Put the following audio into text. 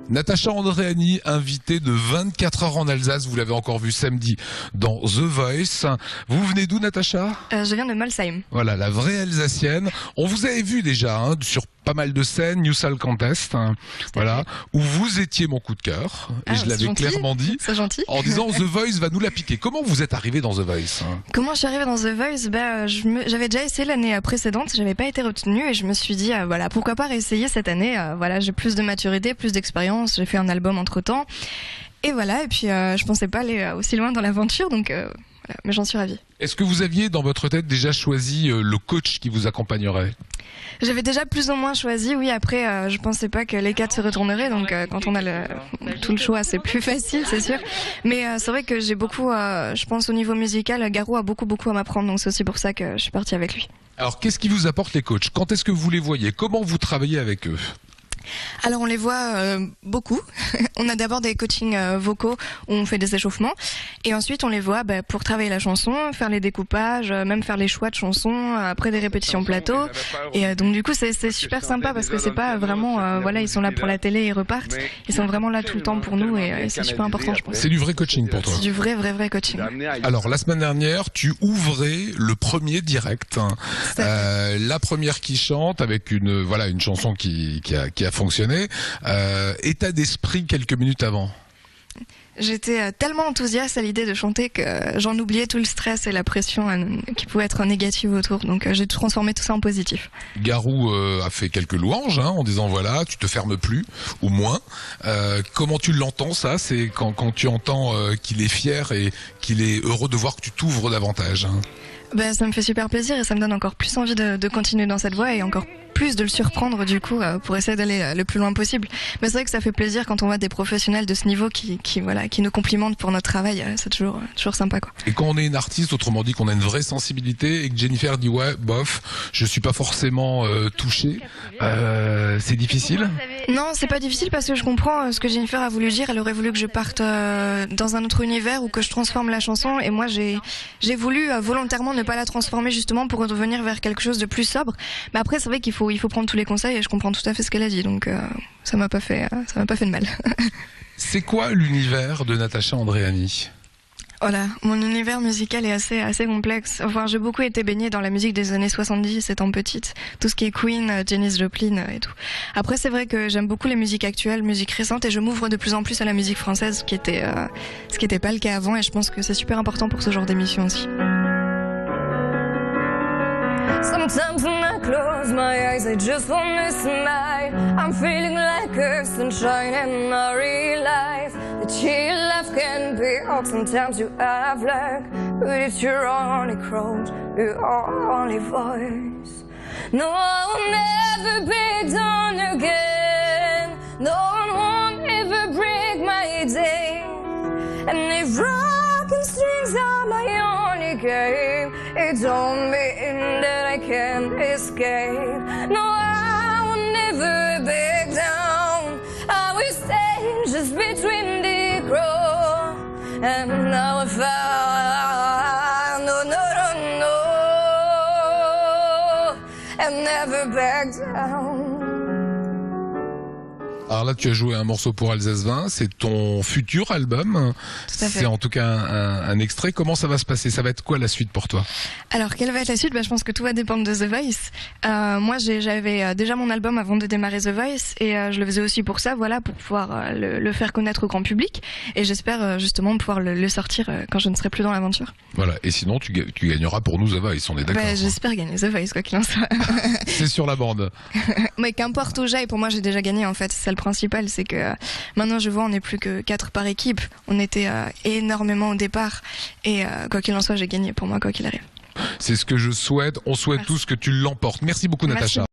Natacha Andréani, invitée de 24 heures en Alsace, vous l'avez encore vu samedi dans The Voice. Vous venez d'où, Natacha? Je viens de Molsheim. Voilà, la vraie Alsacienne. On vous avait vu déjà sur pas mal de scènes, New Soul Contest, voilà, où vous étiez mon coup de cœur, et je l'avais clairement dit, en disant The Voice va nous la piquer. Comment vous êtes arrivé dans The Voice? Comment je suis arrivée dans The Voice? J'avais déjà essayé l'année précédente, j'avais pas été retenue et je me suis dit voilà, pourquoi pas réessayer cette année. Voilà, j'ai plus de maturité, plus d'expérience, j'ai fait un album entre-temps et voilà, et puis je pensais pas aller aussi loin dans l'aventure, donc voilà, mais j'en suis ravie. Est-ce que vous aviez dans votre tête déjà choisi le coach qui vous accompagnerait? J'avais déjà plus ou moins choisi, oui. Après, je pensais pas que les quatre se retourneraient, donc quand on a tout le choix, c'est plus facile, c'est sûr. Mais c'est vrai que j'ai beaucoup, je pense au niveau musical, Garou a beaucoup à m'apprendre, donc c'est aussi pour ça que je suis partie avec lui. Alors, qu'est-ce qui vous apporte les coachs? Quand est-ce que vous les voyez? Comment vous travaillez avec eux? Alors on les voit beaucoup. On a d'abord des coachings vocaux où on fait des échauffements et ensuite on les voit pour travailler la chanson, faire les découpages, même faire les choix de chansons, après des répétitions plateau. Et donc du coup c'est super sympa parce que c'est pas vraiment voilà, ils sont là pour la télé, ils repartent. Ils sont vraiment là tout le temps pour nous et c'est super important, je pense. C'est du vrai coaching pour toi? C'est du vrai coaching. Alors la semaine dernière tu ouvrais le premier direct, la première qui chante avec une chanson qui a fonctionné. État d'esprit quelques minutes avant? J'étais tellement enthousiaste à l'idée de chanter que j'en oubliais tout le stress et la pression qui pouvait être négative autour. Donc j'ai transformé tout ça en positif. Garou a fait quelques louanges en disant voilà, tu te fermes plus ou moins. Comment tu l'entends ça? C'est quand tu entends qu'il est fier et qu'il est heureux de voir que tu t'ouvres davantage. Ça me fait super plaisir et ça me donne encore plus envie de continuer dans cette voie et encore plus de le surprendre du coup pour essayer d'aller le plus loin possible. Mais c'est vrai que ça fait plaisir quand on voit des professionnels de ce niveau qui nous complimentent pour notre travail. C'est toujours sympa, quoi. Et quand on est une artiste, autrement dit qu'on a une vraie sensibilité et que Jennifer dit ouais bof, je suis pas forcément touchée, c'est difficile? Non, c'est pas difficile parce que je comprends ce que Jennifer a voulu dire. Elle aurait voulu que je parte dans un autre univers ou que je transforme la chanson et moi j'ai voulu volontairement ne pas la transformer justement pour revenir vers quelque chose de plus sobre. Mais après c'est vrai qu'il faut prendre tous les conseils et je comprends tout à fait ce qu'elle a dit, donc ça m'a pas fait de mal. C'est quoi l'univers de Natacha Andréani? Voilà, mon univers musical est assez complexe. Enfin, j'ai beaucoup été baignée dans la musique des années 70 étant petite. Tout ce qui est Queen, Janis Joplin et tout. Après, c'est vrai que j'aime beaucoup les musiques actuelles, musiques récentes et je m'ouvre de plus en plus à la musique française, ce qui était pas le cas avant et je pense que c'est super important pour ce genre d'émission aussi. Sometimes when I close my eyes, I just wanna smile. I'm feeling like a sunshine and I realize that your love can be hard. Sometimes you have luck, but it's your only cross, your only voice. No, I will never be done again. No one won't ever break my day. And if broken strings are my only game, it don't mean that I can't escape. No, I will never back down. I will stay just between the cross and now I found. No, and never back down. Alors là, tu as joué un morceau pour Alsace 20, c'est ton futur album. C'est en tout cas un extrait. Comment ça va se passer? Ça va être quoi la suite pour toi? Alors, quelle va être la suite? Je pense que tout va dépendre de The Voice. Moi, j'avais déjà mon album avant de démarrer The Voice et je le faisais aussi pour ça, voilà, pour pouvoir le faire connaître au grand public. Et j'espère justement pouvoir le sortir quand je ne serai plus dans l'aventure. Voilà. Et sinon, tu gagneras pour nous The Voice, on est d'accord? J'espère gagner The Voice, quoi qu'il en soit. C'est sur la bande. Mais qu'importe où j'aille, pour moi, j'ai déjà gagné en fait. C'est ça le principal, c'est que maintenant je vois on n'est plus que 4 par équipe, on était énormément au départ et quoi qu'il en soit j'ai gagné pour moi quoi qu'il arrive. C'est ce que je souhaite, on souhaite tous que tu l'emportes. Merci beaucoup Natacha.